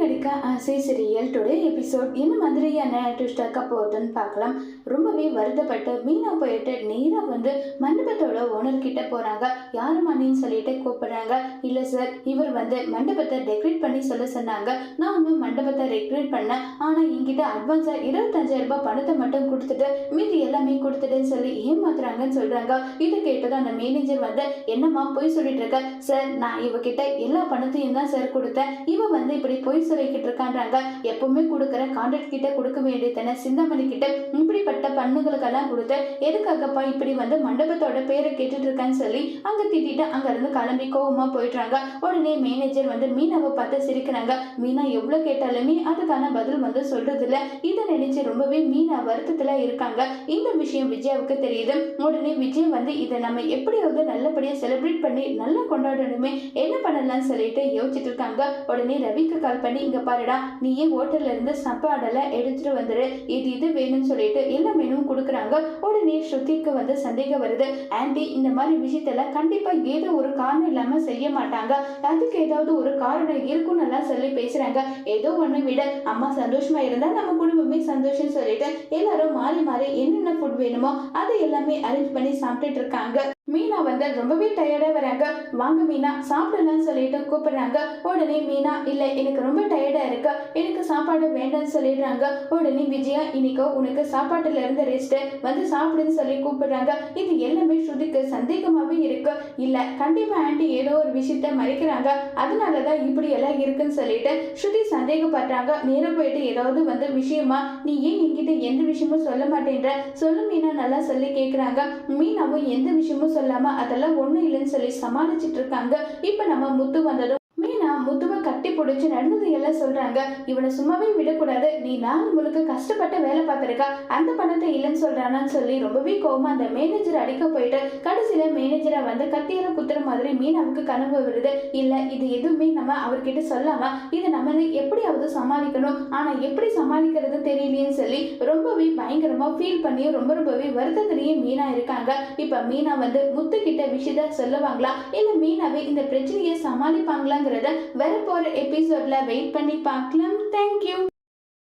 நடிக்க ஆசை serial today episode என்ன மாதிரியான ட்விஸ்ட் ஆக்க போகுதுன்னு பார்க்கலாம். ரொம்பவே வருத்தப்பட்டு மீனா போயிட்டு நேராக வந்து மண்டபத்தோட ஓனர் கிட்ட போறாங்க. யாரு மணின்னு சொல்லிட்டு கூப்பிடுறாங்க. இல்ல சார், இவர் வந்து மண்டபத்தை டெக்கரேட் பண்ணி சொல்ல சொன்னாங்க. நான் வந்து மண்டபத்தை டெக்கரேட் பண்ணேன். ஆனா என்கிட்ட அட்வான்ஸா 25,000 ரூபாய் பணத்தை மட்டும் கொடுத்துட்டு மீதி எல்லாமே கொடுத்துட்டேன்னு சொல்லி ஏமாத்துறாங்கன்னு சொல்றாங்க. இதை கேட்டது அந்த மேனேஜர் வந்து, என்னம்மா போய் சொல்லிட்டு இருக்க? சார், நான் இவகிட்ட எல்லா பணத்தையும் தான் சார் கொடுத்தேன். இவ வந்து இப்படி பொய் சொல்லிக்கிட்டு இருக்கான்றாங்க. எப்பவுமே கொடுக்குற கான்ட்ராக்ட் கிட்ட கொடுக்க வேண்டியதானே, சிந்தாமணி கிட்ட இப்படிப்பட்ட பண்ணுங்களுக்கெல்லாம் கொடுத்து எதுக்காகப்பா இப்படி வந்து மண்டபத்தோட பேரை கேட்டுட்டு இருக்கான்னு சொல்லி அங்க திட்டிட்டு அங்க இருந்து கிளம்பி கோவமா போயிடுறாங்க. உடனே மேனேஜர் வந்து மீனாவை பார்த்து சிரிக்கிறாங்க. மீனா எவ்வளவு கேட்டாலுமே அதுக்கான பதில் வந்து சொல்றது இல்ல. இதை நினைச்சு ரொம்பவே மீனா வருத்தத்துல இருக்காங்க. இந்த விஷயம் விஜயாவுக்கு தெரியுது. உடனே விஜய் வந்து இதை நம்ம எப்படியாவது நல்லபடியா செலிப்ரேட் பண்ணி நல்லா கொண்டாடணுமே, என்ன பண்ணலாம்னு சொல்லிட்டு யோசிச்சுட்டு இருக்காங்க. உடனே ரவிக்கு கால் பண்ணி, இங்க பாருடா, நீயே ஹோட்டல்ல இருந்து சாப்பாடெல்லாம் எடுத்துட்டு வந்துரு, இது வேணும்னு சொல்லிட்டு எல்லா மெனுவும் கொடுக்குறாங்க. உடனே ஸ்ருதிக்கு வந்து சந்தேகம் வருது. ஆண்டி இந்த மாதிரி விஷயத்துல கண்டிப்பா ஏதோ ஒரு காரணம் இல்லாம செய்ய மாட்டாங்க, அதுக்கு ஏதாவது ஒரு காரணம் இருக்குன்னு எல்லாம் சொல்லி பேசுறாங்க. ஏதோ ஒண்ணு விட அம்மா சந்தோஷமா இருந்தா நம்ம குடும்பமே சந்தோஷம் சொல்லிட்டு எல்லாரும் மாறி மாறி என்னென்ன ஃபுட் வேணுமோ அதை எல்லாமே அரேஞ்ச் பண்ணி சாப்பிட்டுட்டு இருக்காங்க. மீனா வந்து ரொம்பவே டயர்டா வராங்க. வாங்க மீனா சாப்பிடலாம்னு சொல்லிட்டு கூப்பிடுறாங்க. உடனே மீனா, இல்ல எனக்கு ரொம்ப டயர்டா இருக்கு, எனக்கு சாப்பாடு வேண்டாம்னு சொல்லிடுறாங்க. உடனே விஜயா, இன்னைக்கு உனக்கு சாப்பாட்டுல இருந்து ரெஸ்ட், வந்து சாப்பிடுன்னு சொல்லி கூப்பிடுறாங்க. இது எல்லாமே ஸ்ருதிக்கு சந்தேகமாவே இருக்கு. இல்ல கண்டிப்பா ஆண்டி ஏதோ ஒரு விஷயத்த மறைக்கிறாங்க, அதனாலதான் இப்படி எல்லாம் இருக்குன்னு சொல்லிட்டு ஸ்ருதி சந்தேகப்படுறாங்க. நேரம் போயிட்டு ஏதாவது வந்து விஷயமா, நீ ஏன் என்கிட்ட எந்த விஷயமும் சொல்ல மாட்டேன்ற, சொல்லு மீனா நல்லா சொல்லி கேக்குறாங்க. மீனாவும் எந்த விஷயமும் சொல்லாம அதெல்லாம் ஒண்ணும் இல்லைன்னு சொல்லி சமாளிச்சுட்டு இருக்காங்க. இப்ப நம்ம முத்து வந்ததும் மீனா முத்துவை கட்டி பிடிச்சு நடந்தது எல்லாம் சொல்றாங்க. இவனை சும்மாவே விடக்கூடாது, நீ நாள் முழுக்க கஷ்டப்பட்டு வேலை பார்த்திருக்கா, அந்த பணத்தை இல்லைன்னு சொல்றானான்னு சொல்லி ரொம்பவே கோவமா அந்த மேனேஜர் அடிக்க போயிட்டு கடைசியில மேனேஜரை வந்து கத்தியில குத்துற மாதிரி மீனாவுக்கு கனவு வருது. இல்ல இது எதுவுமே நம்ம அவர்கிட்ட சொல்லாம இதை நம்ம எப்படியாவது சமாளிக்கணும், ஆனா எப்படி சமாளிக்கிறது தெரியலையேன்னு சொல்லி ரொம்பவே பயங்கரமா ஃபீல் பண்ணி ரொம்பவே வருத்தத்திலேயே மீனா இருக்காங்க. இப்ப மீனா வந்து முத்து கிட்ட விஷயத்த சொல்லுவாங்களா, இல்ல மீனாவே இந்த பிரச்சனையை சமாளிப்பாங்களாங்கிறத வரப்போற எபிசோட்ல வெயிட் பண்ணி பார்க்கலாம். தேங்க்யூ.